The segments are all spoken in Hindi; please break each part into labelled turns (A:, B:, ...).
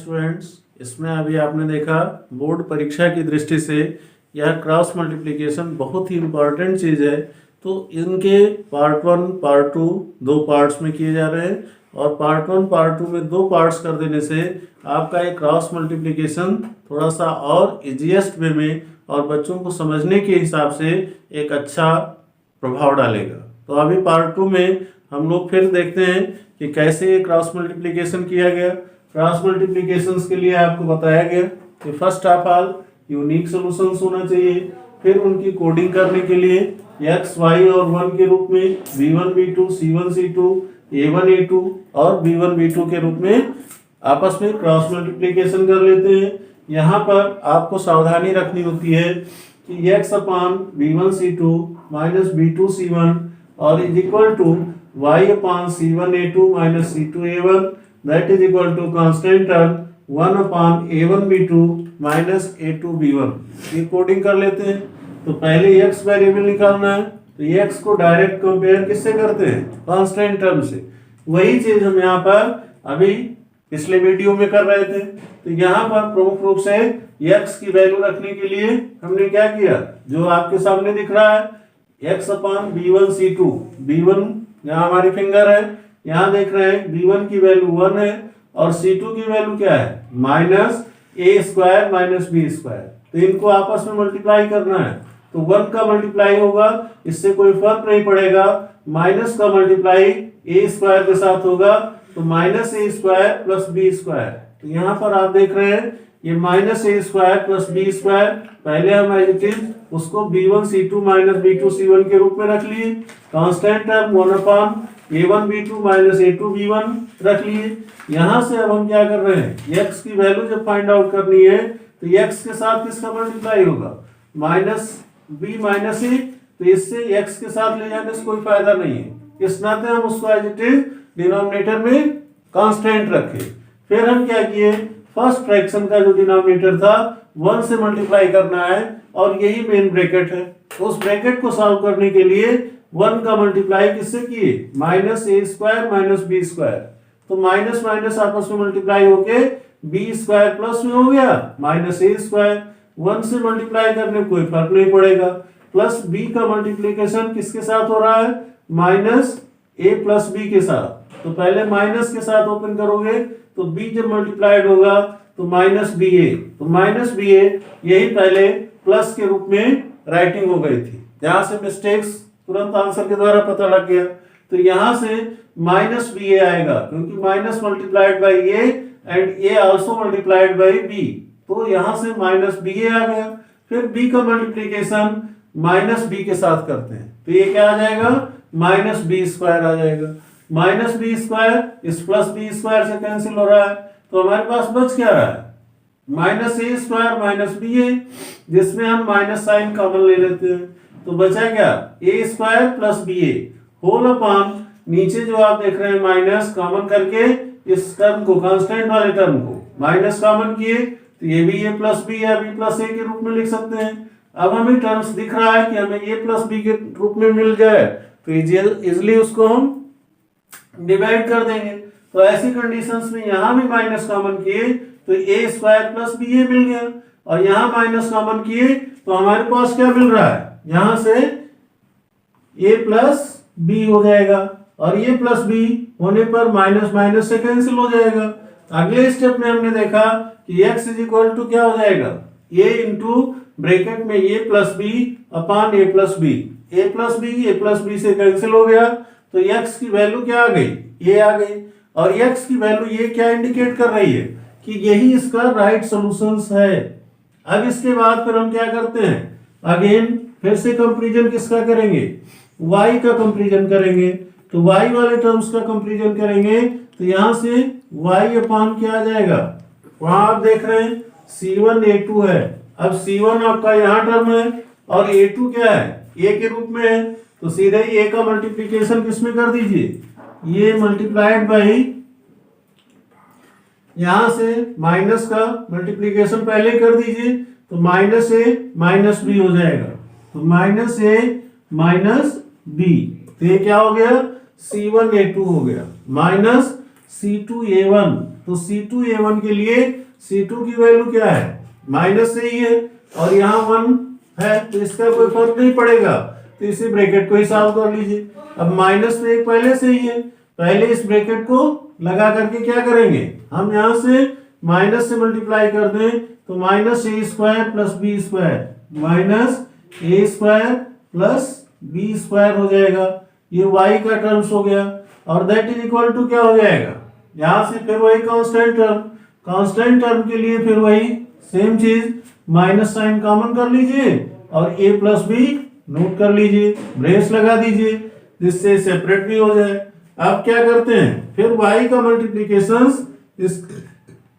A: स्टूडेंट्स, इसमें अभी आपने देखा बोर्ड परीक्षा की दृष्टि से यह क्रॉस मल्टीप्लिकेशन बहुत ही इम्पॉर्टेंट चीज़ है। तो इनके पार्ट 1 पार्ट 2 दो पार्ट्स में किए जा रहे हैं और पार्ट 1 पार्ट 2 में दो पार्ट्स कर देने से आपका ये क्रॉस मल्टीप्लिकेशन थोड़ा सा और इजीएस्ट वे में और बच्चों को समझने के हिसाब से एक अच्छा प्रभाव डालेगा। तो अभी पार्ट 2 में हम लोग फिर देखते हैं कि कैसे ये क्रॉस मल्टीप्लिकेशन किया गया। क्रॉस मल्टीप्लिकेशंस के लिए आपको बताया गया कि first of all unique solutions होना चाहिए, फिर उनकी कोडिंग करने के लिए x, y और 1 के रूप में b1 b2 c1 c2 a1 a2 और b1 b2 के रूप में आपस में क्रॉस मल्टीप्लिकेशन कर लेते हैं। यहाँ पर आपको सावधानी रखनी होती है कि x अपान b1 c2 minus b2 c1 और is equal to y upon c1 a2 minus c2 a1 that is equal to constant term 1 upon a1 b2 minus a2 b1। ये कोडिंग कर लेते हैं। तो पहले x वेरिएबल निकालना है, तो x को डायरेक्ट कंपेयर किससे करते हैं? कांस्टेंट टर्म से। वही चीज हम यहाँ पर अभी पिछले वीडियो में कर रहे थे। तो यहाँ पर प्रमुख रूप से x की वैल्यू रखने के लिए हमने क्या किया, जो आपके सामने दिख रहा है x अपान b1 c2, b1 यहाँ हमारी फिंगर है, यहाँ देख रहे हैं b1 की वैल्यू 1 है और c2 की वैल्यू क्या है minus a square minus b square. तो इनको आपस में मल्टीप्लाई करना है। तो 1 का मल्टीप्लाई होगा, इससे कोई फर्क नहीं पड़ेगा। माइनस का मल्टीप्लाई a स्क्वायर के साथ होगा, तो minus a square plus b square. तो यहाँ पर आप देख रहे हैं ये minus a square plus b square, पहले हम एज इट उसको b1 c2 minus b2 c1 के रूप में रख लिए। Constant term 1 upon a1 b2 minus a2 b1 रख लिए। यहाँ से अब हम क्या कर रहे हैं, x की वैल्यू जब फाइंड आउट करनी है तो x के साथ किसका मल्टीप्लाई होगा, माइनस b माइनस a। तो इससे x के साथ ले जाने से कोई फायदा नहीं है, इस नाते हम उसको एज इट इज डिनोमिनेटर में कांस्टेंट रखे। फिर हम क्या किए, फर्स्ट फ्रैक्शन का जो डिनोमिनेटर था 1 से मल्टीप्लाई करना है और यही मेन ब्रैकेट है। उस ब्रैकेट को सॉल्व करने के लिए 1 का मल्टीप्लाई किससे किए, minus a square minus b square. तो माइनस माइनस आपस में मल्टीप्लाई होके b स्क्वायर प्लस में हो गया माइनस a स्क्वायर। 1 से मल्टीप्लाई करने कोई फर्क नहीं पड़ेगा। प्लस b का मल्टीप्लिकेशन किसके साथ हो रहा है, माइनस a प्लस b के साथ। तो पहले माइनस के साथ ओपन करोगे तो b जब मल्टीप्लाइड होगा तो माइनस बी ए। तो माइनस बी ए यही पहले प्लस के रूप में राइटिंग हो गई थी, जहां से मिस्टेक्स तुरंत आंसर के द्वारा पता लग गया। तो यहां से माइनस बी ए आएगा, क्योंकि minus multiplied by a and a also multiplied by b. तो यहां से माइनस बी ए आ गया। फिर b का मल्टीप्लिकेशन माइनस बी के साथ करते हैं, तो ये क्या आ जाएगा, माइनस बी स्क्वायर आ जाएगा। माइनस बी स्क्वायर इस प्लस बी स्क्वायर से कैंसिल हो रहा है, तो हमारे पास बच क्या रहा है, minus a square minus B ए, जिसमें हम माइनस साइन कॉमन ले लेते हैं। तो बचा क्या, ए स्क्वायर प्लस बी ए होल अपान नीचे जो आप देख रहे हैं माइनस कॉमन करके इस टर्म को, कांस्टेंट वाले टर्म को माइनस कॉमन किए, तो ये भी ए प्लस बी या बी प्लस ए के रूप में लिख सकते हैं। अब हमें टर्म्स दिख रहा है कि हमें ए प्लस बी के रूप में मिल जाए, तो इजिली उसको हम डिवाइड कर देंगे। तो ऐसी कंडीशंस में यहां भी माइनस कॉमन किए तो ए स्क्वायर प्लस बी ए मिल गया, और यहां माइनस कॉमन किए तो हमारे पास क्या मिल रहा है, यहां से ए प्लस बी हो जाएगा, और ए प्लस बी होने पर माइनस माइनस से कैंसिल हो जाएगा। अगले स्टेप में हमने देखा कि x इज इक्वल टू क्या हो जाएगा, a इंटू ब्रैकेट में a plus b upon a plus b. a plus b से कैंसिल हो गया, तो x की वैल्यू क्या आ गई, a आ गई। और x की वैल्यू ये क्या इंडिकेट कर रही है कि यही इसका राइट सॉल्यूशंस है। अब इसके बाद फिर हम क्या करते हैं, अगेन फिर से कंपैरिजन किसका करेंगे, y का कंपैरिजन करेंगे। तो y वाले टर्म्स का कंपैरिजन करेंगे, तो यहां से y अपान क्या आ जाएगा, वहां आप देख रहे हैं c1 a2 है। अब c1 आपका यहाँ टर्म है और a2 क्या है, a के रूप में है, तो सीधे a का मल्टीप्लिकेशन किसमें कर दीजिए, ये मल्टीप्लाइड बाई, यहां से माइनस का मल्टीप्लिकेशन पहले कर दीजिए, तो माइनस ए माइनस बी हो जाएगा। तो माइनस ए माइनस बी, तो ये क्या हो गया, c1 a2 हो गया, माइनस C2A1, तो C2A1 के लिए C2 की वैल्यू क्या है, माइनस से ही है, और यहाँ 1 है तो इसका कोई फर्क नहीं पड़ेगा, तो इसी ब्रैकेट को ही सॉल्व कर लीजिए। अब माइनस तो एक पहले से ही है, पहले इस ब्रैकेट को लगा करके क्या करेंगे, हम यहाँ से माइनस से मल्टीप्लाई कर दें तो minus a square plus b square, minus a square plus b square हो जाएगा, ये y का टर्म्स हो गया, और दैट इज इक्वल टू क्या हो जाएगा, यहां से फिर वही कांस्टेंट टर्म के लिए फिर वही सेम चीज, माइनस साइन कॉमन कर लीजिए और a प्लस बी नोट कर लीजिए, ब्रेस लगा दीजिए जिससे सेपरेट भी हो जाए। अब क्या करते हैं, फिर y का मल्टीप्लीकेशन इस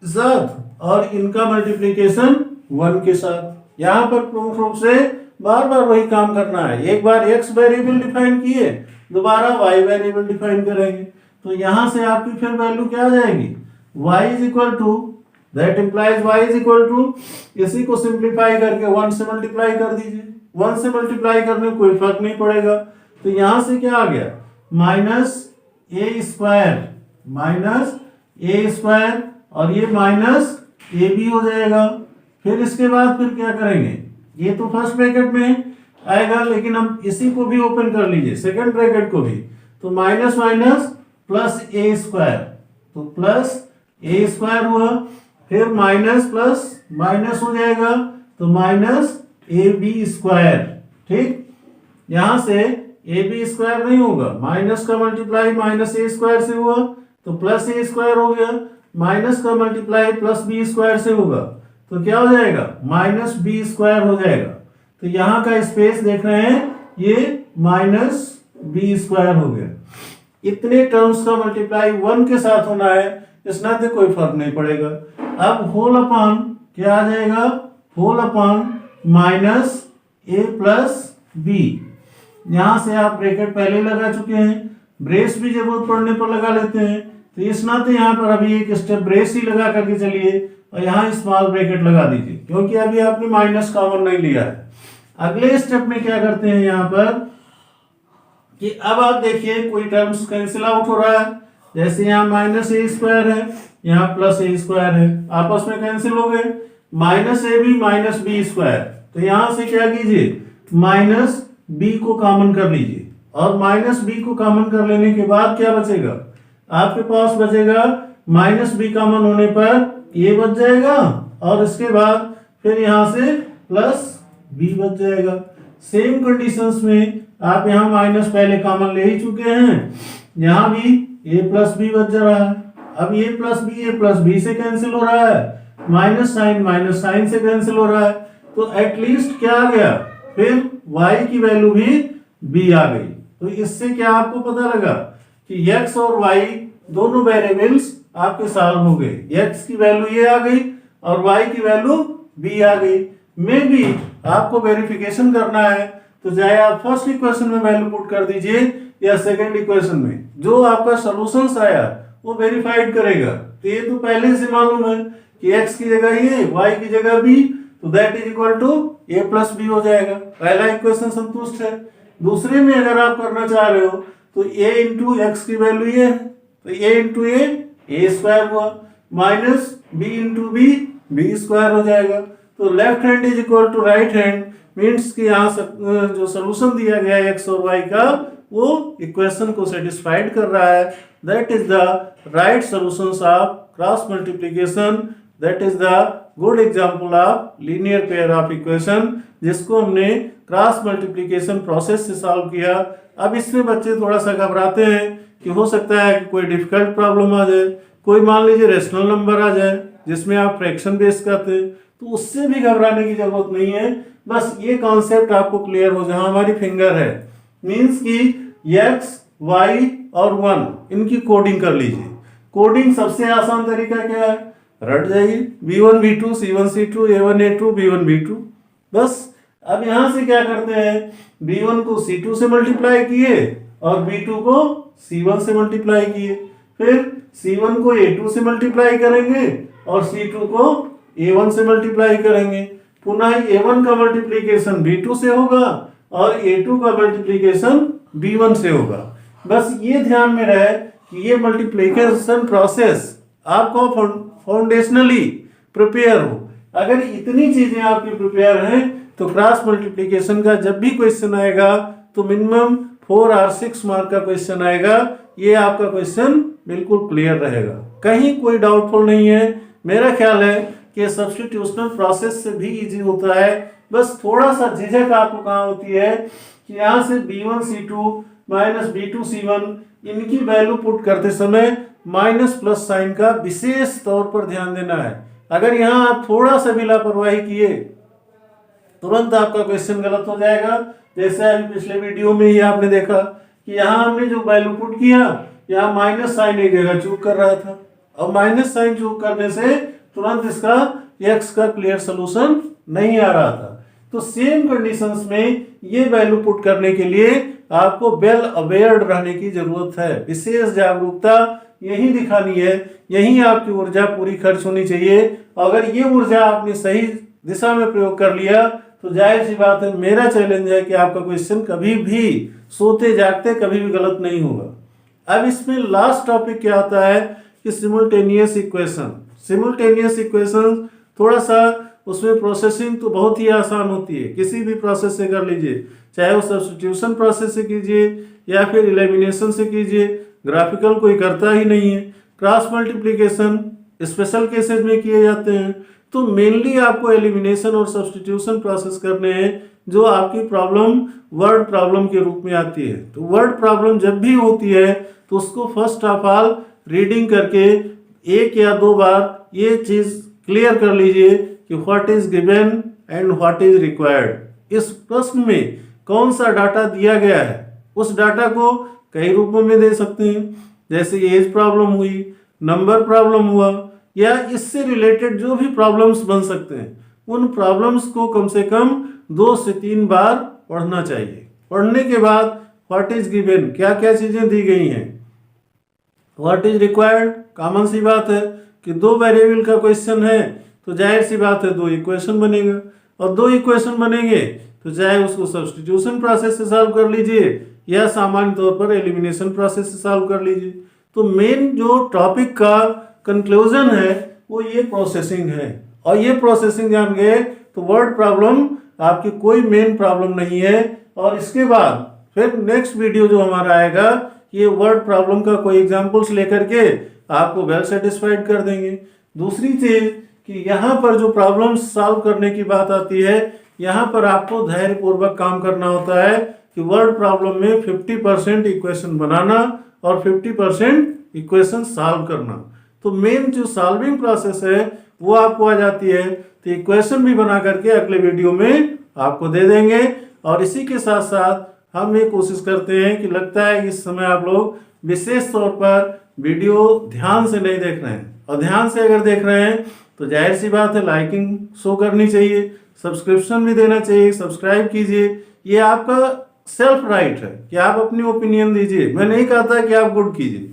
A: साथ और इनका मल्टीप्लीकेशन 1 के साथ। यहाँ पर प्रमुख रूप से बार बार वही काम करना है, एक बार x वेरिएबल डिफाइन किए, दोबारा y वेरिएबल डिफाइन करेंगे, तो यहां से आपकी फिर वैल्यू क्या आ जाएगी, y is equal to, that implies y is equal to, इसी को सिंप्लीफाई करके 1 से मल्टीप्लाई कर दीजिए, 1 से मल्टीप्लाई करने में कोई फर्क नहीं पड़ेगा, तो यहां से क्या आ गया, माइनस ए स्क्वायर और ये माइनस ए बी हो जाएगा। फिर इसके बाद फिर क्या करेंगे, ये तो फर्स्ट ब्रैकेट में आएगा, लेकिन हम इसी को भी ओपन कर लीजिए, सेकंड ब्रैकेट को भी, तो माइनस माइनस प्लस ए स्क्वायर, तो प्लस ए स्क्वायर हुआ, फिर माइनस प्लस माइनस हो जाएगा तो माइनस ए बी स्क्वायर, ठीक। यहां से ए बी स्क्वायर नहीं होगा, माइनस का मल्टीप्लाई माइनस ए स्क्वायर से हुआ तो प्लस ए स्क्वायर हो गया, माइनस का मल्टीप्लाई प्लस बी स्क्वायर से होगा तो क्या हो जाएगा, माइनस बी स्क्वायर हो जाएगा। तो यहाँ का स्पेस देख रहे हैं, ये माइनस बी स्क्वायर हो गया। इतने टर्म्स का मल्टीप्लाई 1 के साथ होना है, इस नाते कोई फर्क नहीं पड़ेगा। अब होल अपॉन क्या आ जाएगा, होल अपॉन माइनस ए प्लस बी, यहां से आप ब्रैकेट पहले लगा चुके हैं, ब्रेस भी जरूरत पड़ने पर लगा लेते हैं, तो इस नाते यहाँ पर अभी एक स्टेप ब्रेस ही लगा करके चलिए और यहाँ स्मॉल ब्रैकेट लगा दीजिए, क्योंकि अभी आपने माइनस कॉमन नहीं लिया है। अगले स्टेप में क्या करते हैं यहाँ पर कि अब आप देखिए कोई टर्म्स कैंसिल आउट हो रहा है, जैसे यहाँ माइनस ए स्क्वायर है, यहाँ प्लस ए स्क्वायर है, आपस में कैंसिल हो गए, minus a b minus b square, तो यहाँ से क्या कीजिए, माइनस बी को कॉमन कर लीजिए, और माइनस बी को कॉमन कर लेने के बाद क्या बचेगा, आपके पास बचेगा माइनस बी कॉमन होने पर ए बच जाएगा, और इसके बाद फिर यहां से प्लस बी बच जाएगा। सेम कंडीशंस में आप यहाँ माइनस पहले कॉमन ले ही चुके हैं, यहाँ भी ए प्लस बी बच जा रहा है। अब ए प्लस बी से कैंसिल हो रहा है, माइनस साइन से कैंसिल हो रहा है, तो एटलीस्ट क्या आ गया, फिर y की वैल्यू भी b आ गई। तो इससे क्या आपको पता लगा कि x और y दोनों वेरिएबल्स आपके सॉल्व हो गए, x की वैल्यू ये आ गई और y की वैल्यू b आ गई। में भी आपको वेरिफिकेशन करना है तो चाहे आप फर्स्ट इक्वेशन में वैल्यू पुट कर दीजिए या सेकंड इक्वेशन में, जो आपका सॉल्यूशंस आया वो वेरीफाइड करेगा। तो ये तो पहले से मालूम है कि x की जगह ये, y की जगह b, तो that is equal to a plus b हो जाएगा। पहला इक्वेशन संतुष्ट है। दूसरे में अगर आप करना चाह रहे हो तो a इंटू एक्स की वैल्यू ये है, तो a इंटू ए स्क्वायर हुआ, minus b into b square हो जाएगा। तो left hand is equal to right hand, means कि यहाँ जो सोल्यूशन दिया गया है x और y का, वो इक्वेशन को सेटिस्फाइड कर रहा है। That is the right solutions of cross multiplication, that is the good example of linear pair of equation, जिसको हमने क्रॉस मल्टीप्लिकेशन प्रोसेस से सॉल्व किया। अब इसमें बच्चे थोड़ा सा घबराते हैं कि हो सकता है कि कोई डिफिकल्ट प्रॉब्लम आ जाए, कोई मान लीजिए रेशनल नंबर आ जाए जिसमें आप फ्रैक्शन बेस करते हैं, तो उससे भी घबराने की जरूरत नहीं है। बस ये कॉन्सेप्ट आपको क्लियर हो, जहां हमारी फिंगर है मीन्स कि x, y और 1 इनकी कोडिंग कर लीजिए। कोडिंग सबसे आसान तरीका क्या है, रट जाइए, v1 v2 c1 c2 a1 a2 b1 b2, बस। अब यहां से क्या करते हैं, b1 को c2 से मल्टीप्लाई किए और b2 को c1 से मल्टीप्लाई किए, फिर c1 को a2 से मल्टीप्लाई करेंगे और c2 को a1 से मल्टीप्लाई करेंगे। पुनः a1 का मल्टीप्लीकेशन b2 से होगा और a2 का मल्टीप्लीकेशन b1 से होगा। बस ये ध्यान में रहे कि ये मल्टीप्लिकेशन प्रोसेस आपको फाउंडेशनली प्रिपेयर हो। अगर इतनी चीजें आपकी प्रिपेयर हैं तो क्रॉस मल्टीप्लिकेशन का जब भी क्वेश्चन आएगा तो मिनिमम 4 और 6 मार्क का क्वेश्चन आएगा। ये आपका क्वेश्चन बिल्कुल क्लियर रहेगा, कहीं कोई डाउटफुल नहीं है। मेरा ख्याल है कि सब्स्टिट्यूशनल प्रोसेस से भी इजी होता है। बस थोड़ा सा झिझक आपको कहाँ होती है कि यहाँ से B1C2 माइनस B2C1 इनकी वैल्यू पुट करते समय माइनस प्लस साइन का विशेष तौर पर ध्यान देना है। अगर यहाँ आप थोड़ा सा भी लापरवाही किए तुरंत आपका क्वेश्चन गलत हो जाएगा। जैसे अभी पिछले वीडियो में ही आपने देखा कि यहाँ हमने जो वैल्यू पुट किया, यहाँ माइनस साइन एक जगह चूक कर रहा था। अब माइनस साइन चूक करने से तुरंत इसका x का क्लियर सोल्यूशन नहीं आ रहा था। तो सेम कंडीशंस में ये वैल्यू पुट करने के लिए आपको वेल अवेयर्ड रहने की जरूरत है। विशेष जागरूकता यही दिखानी है, यही आपकी ऊर्जा पूरी खर्च होनी चाहिए। अगर ये ऊर्जा आपने सही दिशा में प्रयोग कर लिया तो जाहिर सी बात है, मेरा चैलेंज है कि आपका क्वेश्चन कभी भी सोते जागते कभी भी गलत नहीं होगा। अब इसमें लास्ट टॉपिक क्या आता है कि सिमुल्टेनियस इक्वेशन। सिमुल्टेनियस इक्वेशन थोड़ा सा उसमें प्रोसेसिंग तो बहुत ही आसान होती है, किसी भी प्रोसेस से कर लीजिए, चाहे वो सब्स्टिट्यूशन प्रोसेस से कीजिए या फिर एलिमिनेशन से कीजिए, ग्राफिकल कोई करता ही नहीं है। क्रॉस मल्टीप्लिकेशन स्पेशल केसेस में किए जाते हैं। तो मेनली आपको एलिमिनेशन और सब्स्टिट्यूशन प्रोसेस करने हैं जो आपकी प्रॉब्लम वर्ड प्रॉब्लम के रूप में आती है। तो वर्ड प्रॉब्लम जब भी होती है तो उसको फर्स्ट ऑफ ऑल रीडिंग करके 1 या 2 बार ये चीज क्लियर कर लीजिए कि what is given and what is required. इस प्रश्न में कौन सा डाटा दिया गया है, उस डाटा को कई रूपों में दे सकते हैं, जैसे एज प्रॉब्लम हुई, नंबर प्रॉब्लम हुआ, या इससे रिलेटेड जो भी प्रॉब्लम्स बन सकते हैं उन प्रॉब्लम्स को कम से कम 2 से 3 बार पढ़ना चाहिए। पढ़ने के बाद व्हाट इज गिवन, क्या क्या चीजें दी गई हैं, व्हाट इज रिक्वायर्ड, कॉमन सी बात है कि 2 वेरिएबल का क्वेश्चन है तो जाहिर सी बात है 2 इक्वेशन बनेगा, और 2 इक्वेशन बनेंगे तो चाहे उसको सब्स्टिट्यूशन प्रोसेस से सॉल्व कर लीजिए या सामान्य तौर पर एलिमिनेशन प्रोसेस से सॉल्व कर लीजिए। तो मेन जो टॉपिक का कंक्लूजन है वो ये प्रोसेसिंग है, और ये प्रोसेसिंग जान गए तो वर्ड प्रॉब्लम आपकी कोई मेन प्रॉब्लम नहीं है। और इसके बाद फिर नेक्स्ट वीडियो जो हमारा आएगा ये वर्ड प्रॉब्लम का कोई एग्जांपल्स लेकर के आपको वेल सेटिस्फाइड कर देंगे। दूसरी चीज कि यहाँ पर जो प्रॉब्लम्स सॉल्व करने की बात आती है, यहाँ पर आपको धैर्यपूर्वक काम करना होता है कि वर्ड प्रॉब्लम में 50% इक्वेशन बनाना और 50% इक्वेशन सॉल्व करना। तो मेन जो सॉल्विंग प्रोसेस है वो आपको आ जाती है, तो इक्वेशन भी बना करके अगले वीडियो में आपको दे देंगे। और इसी के साथ साथ हम ये कोशिश करते हैं कि लगता है कि इस समय आप लोग विशेष तौर पर वीडियो ध्यान से नहीं देख रहे हैं, और ध्यान से अगर देख रहे हैं तो जाहिर सी बात है लाइकिंग शो करनी चाहिए, सब्सक्रिप्शन भी देना चाहिए, सब्सक्राइब कीजिए। ये आपका सेल्फ राइट है कि आप अपनी ओपिनियन दीजिए। मैं नहीं कहता कि आप गुड कीजिए,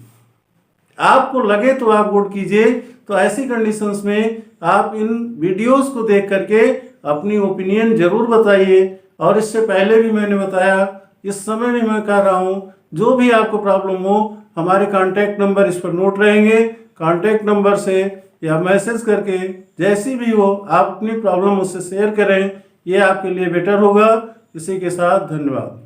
A: आपको लगे तो आप गुड कीजिए। तो ऐसी कंडीशंस में आप इन वीडियोस को देख करके अपनी ओपिनियन जरूर बताइए। और इससे पहले भी मैंने बताया, इस समय भी मैं कह रहा हूँ, जो भी आपको प्रॉब्लम हो हमारे कांटेक्ट नंबर इस पर नोट रहेंगे, कांटेक्ट नंबर से या मैसेज करके जैसी भी हो आप अपनी प्रॉब्लम मुझसे शेयर करें, ये आपके लिए बेटर होगा। इसी के साथ धन्यवाद।